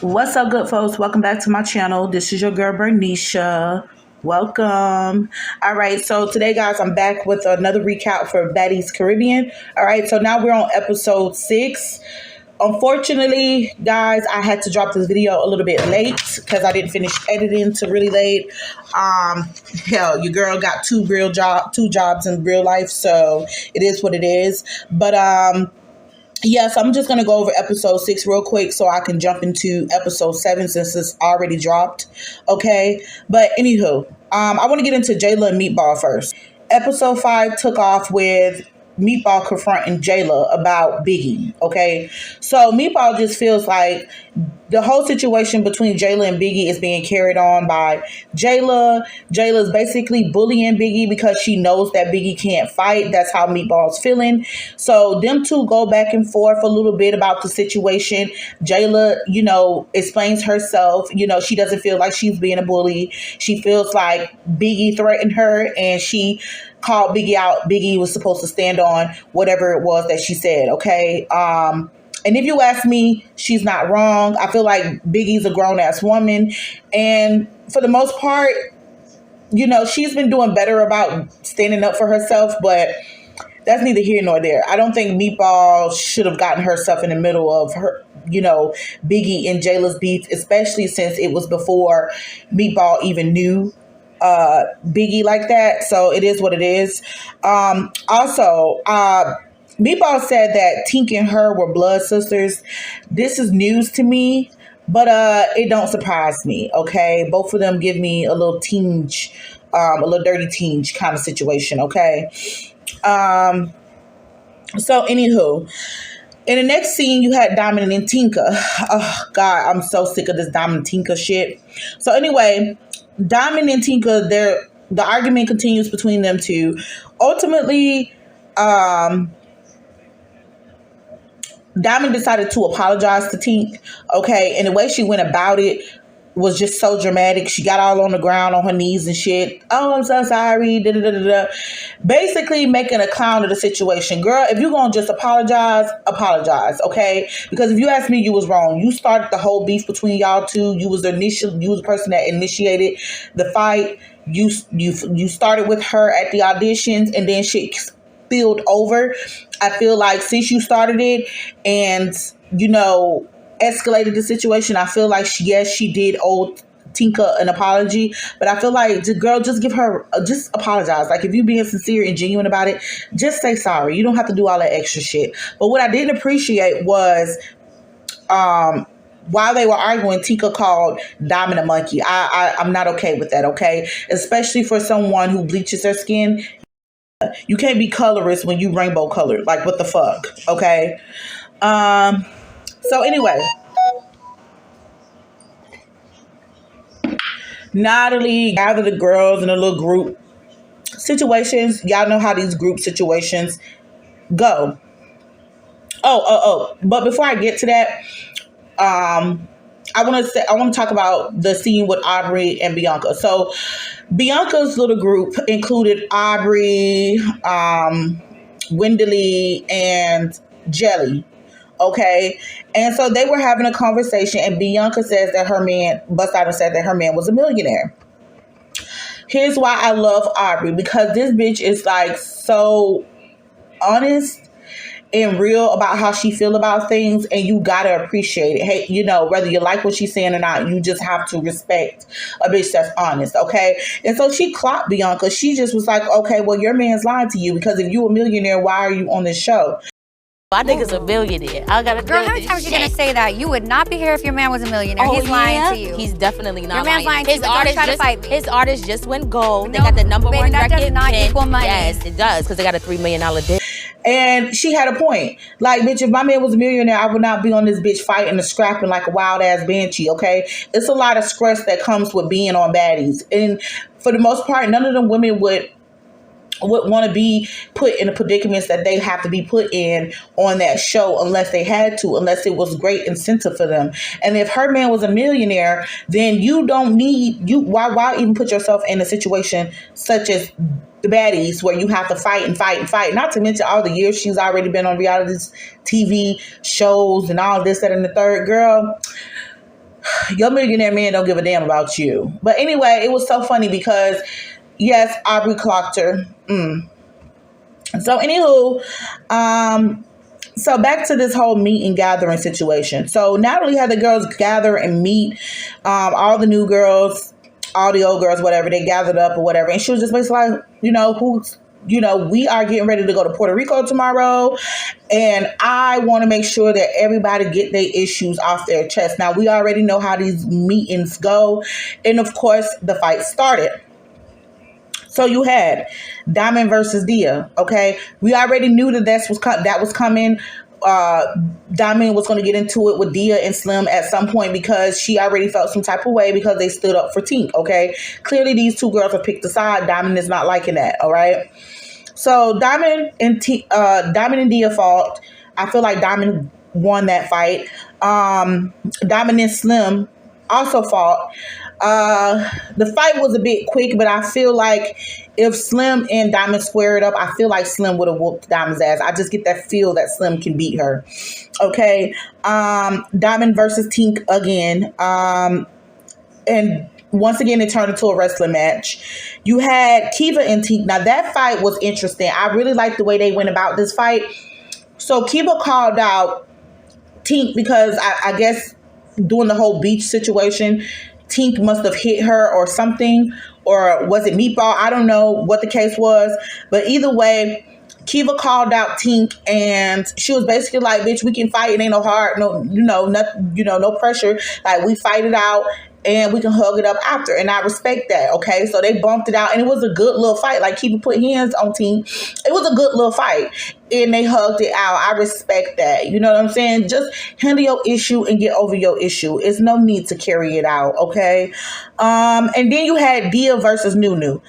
What's up, good folks? Welcome back to my channel. This is your girl, Bernicia. Welcome. All right, so today, guys, I'm back with another recap for Baddies Caribbean. All right, so now we're on episode 6. Unfortunately, guys, I had to drop this video a little bit late because I didn't finish editing till really late. Hell, your girl got two jobs in real life, so it is what it is. But yes, I'm just going to go over episode 6 real quick so I can jump into episode 7 since it's already dropped. Okay. But anywho, I want to get into Jayla and Meatball first. Episode 5 took off with Meatball confronting Jayla about Biggie. Okay. So Meatball just feels like the whole situation between Jayla and Biggie is being carried on by Jayla. Jayla's basically bullying Biggie because she knows that Biggie can't fight. That's how Meatball's feeling. So them two go back and forth a little bit about the situation. Jayla, explains herself. She doesn't feel like she's being a bully. She feels like Biggie threatened her and she called Biggie out. Biggie was supposed to stand on whatever it was that she said. Okay. And if you ask me, she's not wrong. I feel like Biggie's a grown-ass woman. And for the most part, she's been doing better about standing up for herself. But that's neither here nor there. I don't think Meatball should have gotten herself in the middle of her, Biggie and Jayla's beef, especially since it was before Meatball even knew Biggie like that. So it is what it is. Also, Meatball said that Tinka and her were blood sisters. This is news to me, but it don't surprise me, okay? Both of them give me a little tinge, a little dirty tinge kind of situation, okay? So anywho, in the next scene, you had Diamond and Tinka. Oh, God, I'm so sick of this Diamond and Tinka shit. So anyway, Diamond and Tinka, the argument continues between them two. Ultimately, Diamond decided to apologize to Tink, okay? And the way she went about it was just so dramatic. She got all on the ground on her knees and shit. Oh, I'm so sorry. Da, da, da, da, da. Basically making a clown of the situation. Girl, if you're going to just apologize, okay? Because if you ask me, you was wrong. You started the whole beef between y'all two. You was the person that initiated the fight. You started with her at the auditions and then shit spilled over. I feel like since you started it and, escalated the situation, I feel like, she did owe Tinka an apology, but I feel like the girl, just give her, just apologize. Like, if you being sincere and genuine about it, just say sorry. You don't have to do all that extra shit. But what I didn't appreciate was, while they were arguing, Tinka called Diamond a monkey. I'm not okay with that, okay? Especially for someone who bleaches their skin. You can't be colorist when you rainbow colored. Like, what the fuck? Okay. So anyway, Natalie gathered the girls in a little group situations. Y'all know how these group situations go. But before I get to that, I want to talk about the scene with Aubrey and Bianca. So Bianca's little group included Aubrey, Wendeley, and Jelly. Okay. And so they were having a conversation and Bianca says that busts out and said that her man was a millionaire. Here's why I love Aubrey, because this bitch is like so honest and real about how she feel about things, and you gotta appreciate it. Hey, whether you like what she's saying or not, you just have to respect a bitch that's honest, okay? And so she clocked Bianca. She just was like, okay, well, your man's lying to you, because if you a millionaire, why are you on this show? I think it's a billionaire. I gotta Girl, how many times are you gonna say that? You would not be here if your man was a millionaire. He's lying to you. He's definitely not Your man's lying to you. His artist just went gold. They got the number baby, one that record. does not equal money. Yes, it does, because they got a $3 million deal. And she had a point. Like, bitch, if my man was a millionaire, I would not be on this bitch fighting and scrapping like a wild ass banshee, okay? It's a lot of stress that comes with being on Baddies. And for the most part, none of them women would want to be put in the predicaments that they have to be put in on that show unless they had to, unless it was great incentive for them. And if her man was a millionaire, then you don't need why even put yourself in a situation such as the Baddies where you have to fight and fight and fight, not to mention all the years she's already been on reality TV shows and all this, that, and the third. Girl, your millionaire man don't give a damn about you. But anyway, it was so funny because, yes, Aubrey clocked her. So, anywho, so back to this whole meet and gathering situation. So Natalie had the girls gather and meet, all the new girls, all the old girls, whatever, they gathered up or whatever. And she was just basically like, we are getting ready to go to Puerto Rico tomorrow. And I want to make sure that everybody get their issues off their chest. Now, we already know how these meetings go. And of course, the fight started. So you had Diamond versus Dia, okay? We already knew that was coming. Diamond was going to get into it with Dia and Slim at some point because she already felt some type of way because they stood up for Tink, okay? Clearly, these two girls have picked a side. Diamond is not liking that, all right? So Diamond and Dia fought. I feel like Diamond won that fight. Diamond and Slim also fought. The fight was a bit quick, but I feel like if Slim and Diamond squared up, I feel like Slim would have whooped Diamond's ass. I just get that feel that Slim can beat her. Okay. Diamond versus Tink again. And once again, it turned into a wrestling match. You had Kiva and Tink. Now, that fight was interesting. I really liked the way they went about this fight. So Kiva called out Tink because I guess doing the whole beach situation, Tink must have hit her or something, or was it Meatball? I don't know what the case was, but either way, Kiva called out Tink, and she was basically like, "Bitch, we can fight. It ain't no hard, no pressure. Like, we fight it out, and we can hug it up after." And I respect that. Okay, so they bumped it out, and it was a good little fight. Like, Kiva put hands on Tink. It was a good little fight, and they hugged it out. I respect that. You know what I'm saying? Just handle your issue and get over your issue. It's no need to carry it out. Okay. And then you had Dia versus Nunu.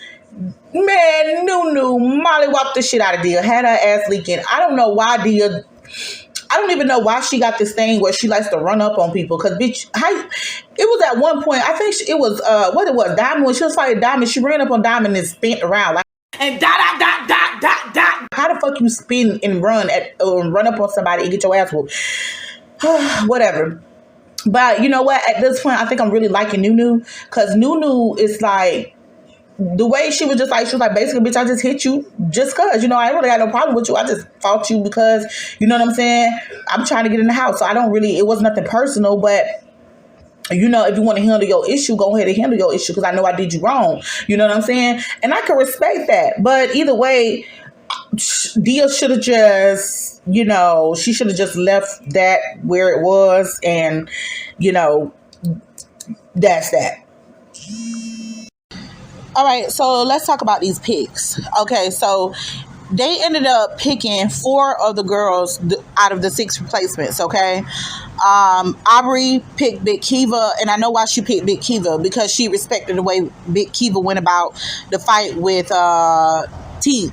Man, Nunu mollywopped the shit out of Dia, had her ass leaking. I don't know why Dia. I don't even know why she got this thing where she likes to run up on people. Because, bitch, it was at one point, I think it was, Diamond. When she was fighting Diamond, she ran up on Diamond and spent around. Like, and dot. How the fuck you spin and run up on somebody and get your ass whooped? Whatever. But you know what? At this point, I think I'm really liking Nunu. Because Nunu is like, the way she was like, basically, bitch, I just hit you just because, I really got no problem with you. I just fought you because, you know what I'm saying? I'm trying to get in the house. So it was nothing personal, but, if you want to handle your issue, go ahead and handle your issue because I know I did you wrong. You know what I'm saying? And I can respect that. But either way, Dia should have just, she should have just left that where it was. And, that's that. All right, so let's talk about these picks. Okay, so they ended up picking 4 of the girls out of the 6 replacements, okay? Aubrey picked Big Kiva, and I know why she picked Big Kiva, because she respected the way Big Kiva went about the fight with T.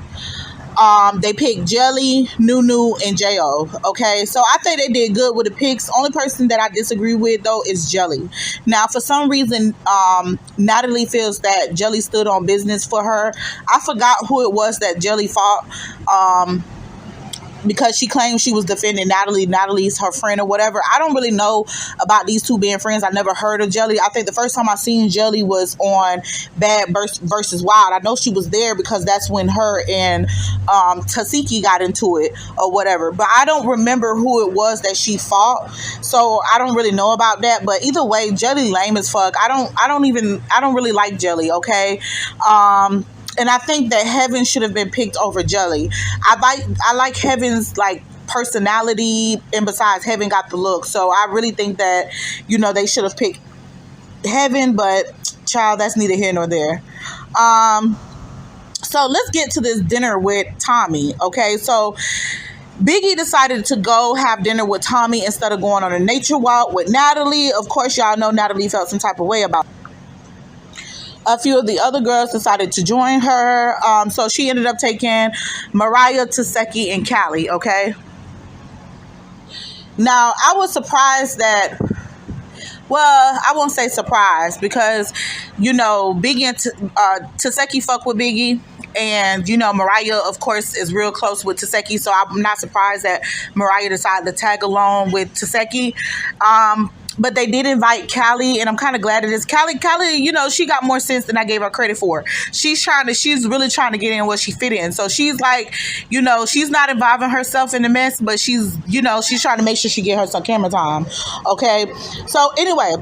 They picked Jelly, Nunu, and J.O. Okay, so I think they did good with the picks. Only person that I disagree with, though, is Jelly. Now, for some reason, Natalie feels that Jelly stood on business for her. I forgot who it was that Jelly fought. Because she claimed she was defending Natalie. Natalie's her friend or whatever. I don't really know about these two being friends. I never heard of Jelly. I think the first time I seen Jelly was on Bad versus Wild. I know she was there because that's when her and Teseki got into it or whatever. But I don't remember who it was that she fought. So I don't really know about that. But either way, Jelly lame as fuck. I don't really like Jelly, okay? And I think that Heaven should have been picked over Jelly. I like Heaven's personality, and besides, Heaven got the look. So I really think that they should have picked Heaven, but child, that's neither here nor there. So let's get to this dinner with Tommy. Okay, so Biggie decided to go have dinner with Tommy instead of going on a nature walk with Natalie. Of course, y'all know Natalie felt some type of way about it. A few of the other girls decided to join her. So she ended up taking Mariah, Teseki, and Callie, okay? Now, I was surprised that, I won't say surprised because, Biggie and Teseki fuck with Biggie. And, Mariah, of course, is real close with Teseki. So I'm not surprised that Mariah decided to tag along with Teseki. But they did invite Callie, and I'm kind of glad it is. Callie, she got more sense than I gave her credit for. She's really trying to get in where she fit in. So she's like, she's not involving herself in the mess, but she's trying to make sure she get her some camera time. Okay. So anyway,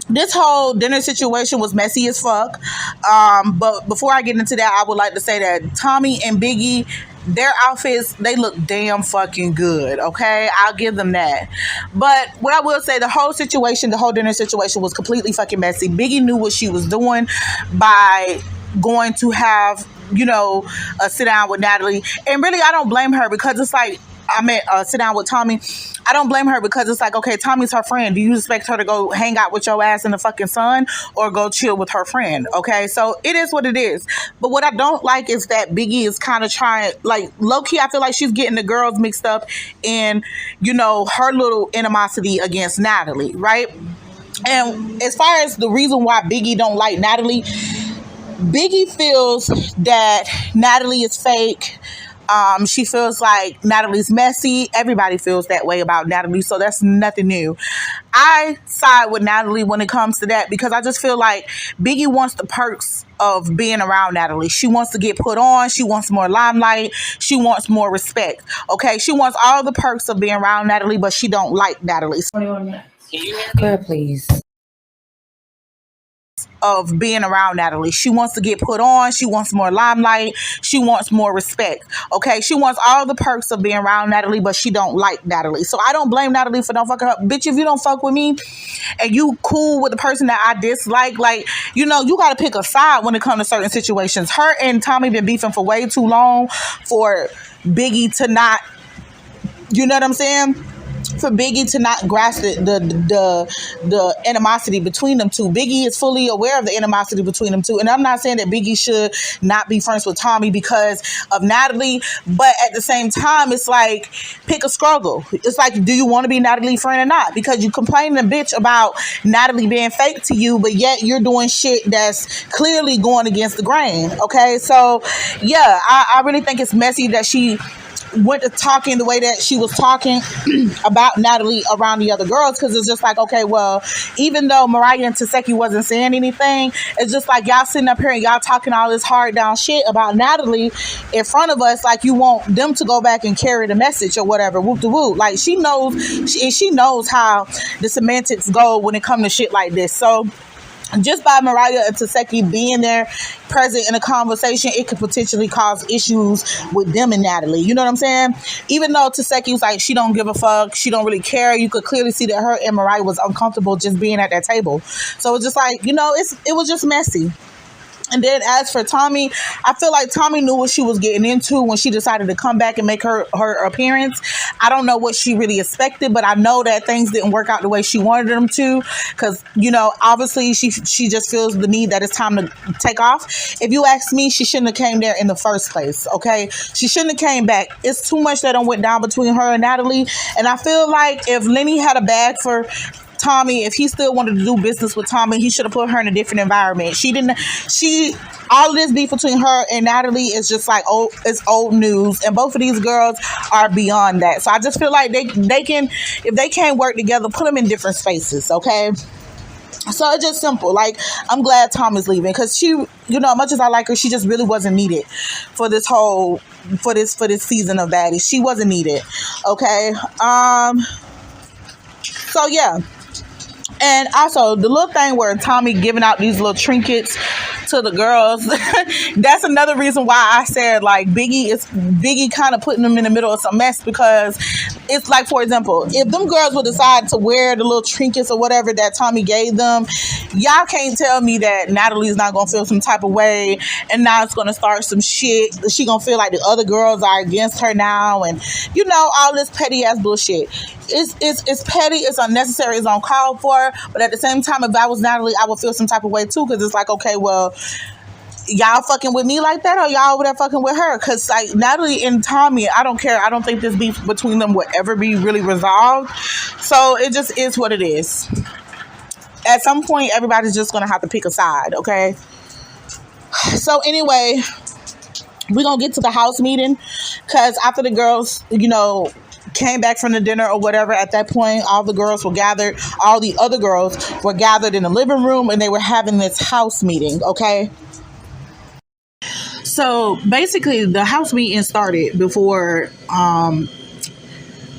this whole dinner situation was messy as fuck. But before I get into that, I would like to say that Tommy and Biggie, their outfits, they look damn fucking good, okay? I'll give them that. But what I will say, the whole dinner situation was completely fucking messy. Biggie knew what she was doing by going to have, a sit down with Natalie. And really, I don't blame her, because it's like, sit down with Tommy. I don't blame her, because it's like, okay, Tommy's her friend. Do you expect her to go hang out with your ass in the fucking sun or go chill with her friend? Okay, so it is what it is. But what I don't like is that Biggie is kind of trying, like, low-key, I feel like she's getting the girls mixed up in, her little animosity against Natalie, right? And as far as the reason why Biggie don't like Natalie, Biggie feels that Natalie is fake. She feels like Natalie's messy. Everybody feels that way about Natalie, so that's nothing new. I side with Natalie when it comes to that, because I just feel like Biggie wants the perks of being around Natalie. She wants to get put on. She wants more limelight. She wants more respect. Okay, she wants all the perks of being around Natalie, but she don't like Natalie. 21 minutes. Go ahead, please. Of being around Natalie. She wants to get put on. She wants more limelight. She wants more respect. Okay, she wants all the perks of being around Natalie, but she don't like Natalie. So I don't blame Natalie for don't fucking her. Bitch, if you don't fuck with me and you cool with the person that I dislike, like, you got to pick a side when it comes to certain situations. Her and Tommy been beefing for way too long for Biggie to not, you know what I'm saying? For Biggie to not grasp the animosity between them two. Biggie is fully aware of the animosity between them two. And I'm not saying that Biggie should not be friends with Tommy because of Natalie, but at the same time, it's like, pick a struggle. It's like, do you want to be Natalie's friend or not? Because you complaining a bitch about Natalie being fake to you, but yet you're doing shit that's clearly going against the grain. Okay, so yeah, I really think it's messy that she went to talking the way that she was talking about Natalie around the other girls, because it's just like, okay, well, even though Mariah and Teseki wasn't saying anything, it's just like y'all sitting up here and y'all talking all this hard down shit about Natalie in front of us, like you want them to go back and carry the message or whatever. Whoop de whoop. Like she knows how the semantics go when it comes to shit like this. So just by Mariah and Teseki being there present in a conversation, it could potentially cause issues with them and Natalie. You know what I'm saying? Even though Teseki was like, she don't give a fuck, she don't really care, you could clearly see that her and Mariah was uncomfortable just being at that table. So it's just like, it was just messy. And then as for Tommy, I feel like Tommy knew what she was getting into when she decided to come back and make her appearance. I don't know what she really expected, but I know that things didn't work out the way she wanted them to, because, obviously she just feels the need that it's time to take off. If you ask me, she shouldn't have came there in the first place, okay? She shouldn't have came back. It's too much that went down between her and Natalie, and I feel like if Lenny had a bag for Tommy, if he still wanted to do business with Tommy, he should have put her in a different environment. All of this beef between her and Natalie is just like, it's old news, and both of these girls are beyond that. So I just feel like they can, if they can't work together, put them in different spaces, okay? So it's just simple. Like, I'm glad Tom is leaving, because she, much as I like her, she just really wasn't needed for this season of Baddies. She wasn't needed, okay? So yeah. And also, the little thing where Tommy giving out these little trinkets to the girls, that's another reason why I said, like, Biggie kind of putting them in the middle of some mess, because it's like, for example, if them girls would decide to wear the little trinkets or whatever that Tommy gave them, y'all can't tell me that Natalie's not going to feel some type of way, and now it's going to start some shit. She going to feel like the other girls are against her now, and, all this petty-ass bullshit. It's petty, it's unnecessary, it's uncalled for, but at the same time, if I was Natalie, I would feel some type of way too, because it's like, okay, well, y'all fucking with me like that, or y'all over there fucking with her? Because like Natalie and Tommy, I don't care. I don't think this beef between them will ever be really resolved. So it just is what it is. At some point, everybody's just gonna have to pick a side, okay? So anyway, we're gonna get to the house meeting, because after the girls, came back from the dinner or whatever. At that point, all the girls were gathered. All the other girls were gathered in the living room, and they were having this house meeting. Okay. So basically, the house meeting started before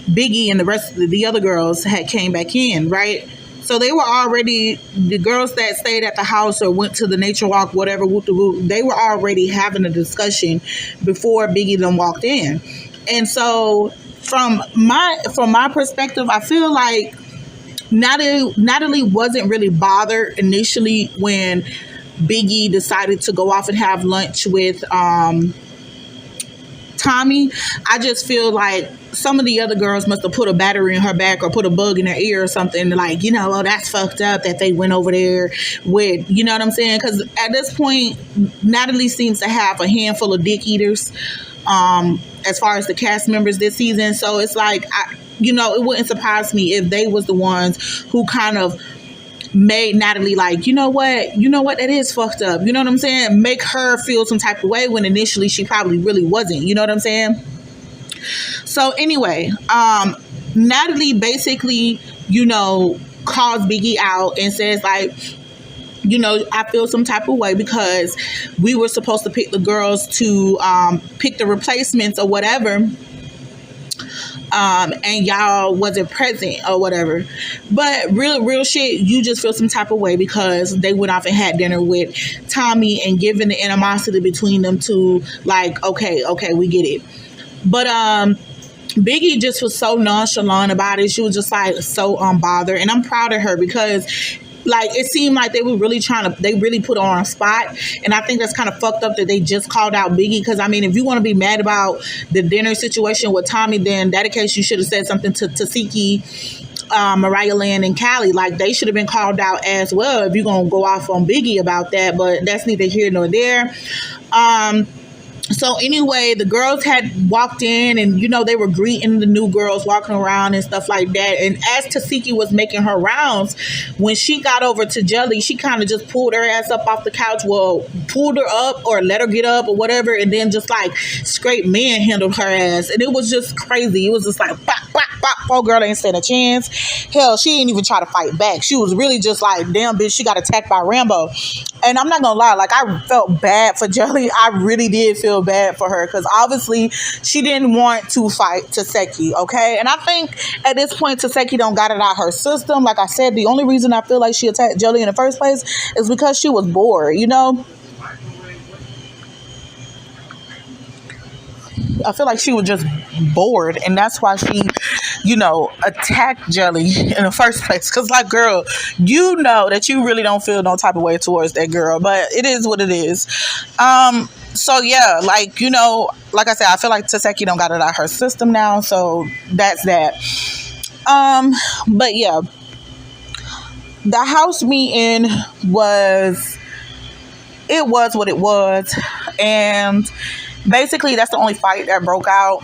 Biggie and the rest of the other girls had came back in, right? So they were already, the girls that stayed at the house or went to the nature walk, whatever, they were already having a discussion before Biggie then walked in. And so from my perspective, I feel like Natalie wasn't really bothered initially when Biggie decided to go off and have lunch with Tommy. I just feel like some of the other girls must have put a battery in her back or put a bug in her ear or something, like, oh, that's fucked up that they went over there with, you know what I'm saying? Because at this point, Natalie seems to have a handful of dick eaters as far as the cast members this season. So it's like, it wouldn't surprise me if they was the ones who kind of made Natalie like, you know what, that is fucked up. You know what I'm saying? Make her feel some type of way when initially she probably really wasn't. You know what I'm saying? So anyway, Natalie basically, calls Biggie out and says like, I feel some type of way because we were supposed to pick the girls to pick the replacements or whatever. And y'all wasn't present or whatever. But real shit, you just feel some type of way because they went off and had dinner with Tommy, and given the animosity between them two, like, okay, we get it. But Biggie just was so nonchalant about it. She was just like so unbothered, and I'm proud of her because like it seemed like they were really they really put her on a spot. And I think that's kind of fucked up that they just called out Biggie. Because I mean, if you want to be mad about the dinner situation with Tommy, then that case you should have said something to Teseki, Mariah Lynn, and Callie. Like they should have been called out as well if you're gonna go off on Biggie about that. But that's neither here nor there. So anyway, the girls had walked in and, they were greeting the new girls walking around and stuff like that. And as Teseki was making her rounds, when she got over to Jelly, she kind of just pulled her ass up off the couch. Well, pulled her up or let her get up or whatever. And then just like straight manhandled her ass. And it was just crazy. It was just like, bop, bop, bop. Poor girl ain't stand a chance. Hell, she didn't even try to fight back. She was really just like, damn, bitch, she got attacked by Rambo. And I'm not going to lie, like I felt bad for Jelly. I really did feel bad for her because obviously she didn't want to fight Teseki, okay? And I think at this point Teseki don't got it out her system. Like I said, the only reason I feel like she attacked Jelly in the first place is because she was bored, I feel like she was just bored, and that's why she, attacked Jelly in the first place. Because, like, girl, that you really don't feel no type of way towards that girl, but it is what it is. So, yeah, like, like I said, I feel like Teseki don't got it out her system now, so that's that. But, yeah, the house meeting was what it was, and basically, that's the only fight that broke out.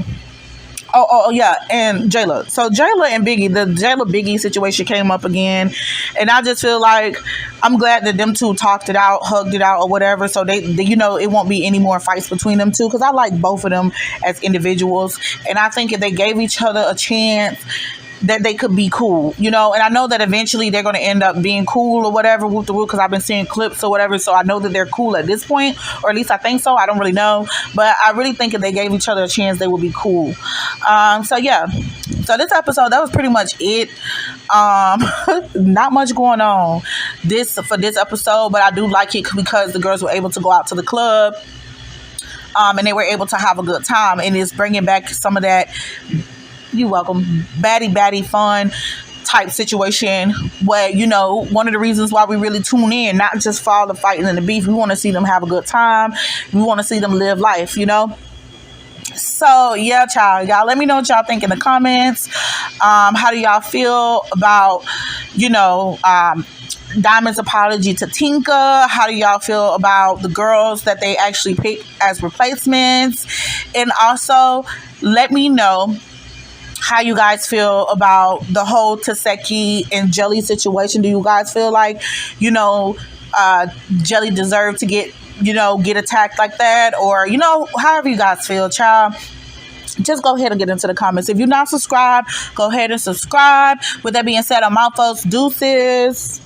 Oh, yeah, and Jayla. So Jayla and Biggie, the Jayla-Biggie situation came up again, and I just feel like I'm glad that them two talked it out, hugged it out, or whatever, so they it won't be any more fights between them two, because I like both of them as individuals, and I think if they gave each other a chance, that they could be cool, and I know that eventually they're going to end up being cool or whatever, whoop the whoop, because I've been seeing clips or whatever, so I know that they're cool at this point, or at least I think so. I don't really know, but I really think if they gave each other a chance, they would be cool. So yeah, so this episode, that was pretty much it. Not much going on for this episode, but I do like it because the girls were able to go out to the club, and they were able to have a good time, and it's bringing back some of that, you're welcome, baddie fun type situation where, one of the reasons why we really tune in, not just for all the fighting and the beef, we want to see them have a good time. We want to see them live life, So, yeah, y'all let me know what y'all think in the comments. How do y'all feel about, Diamond's apology to Tinka? How do y'all feel about the girls that they actually picked as replacements? And also, let me know how you guys feel about the whole Teseki and Jelly situation. Do you guys feel like, Jelly deserved to get attacked like that? Or, however you guys feel, child. just go ahead and get into the comments. If you're not subscribed, go ahead and subscribe. With that being said, I'm out, folks. Deuces.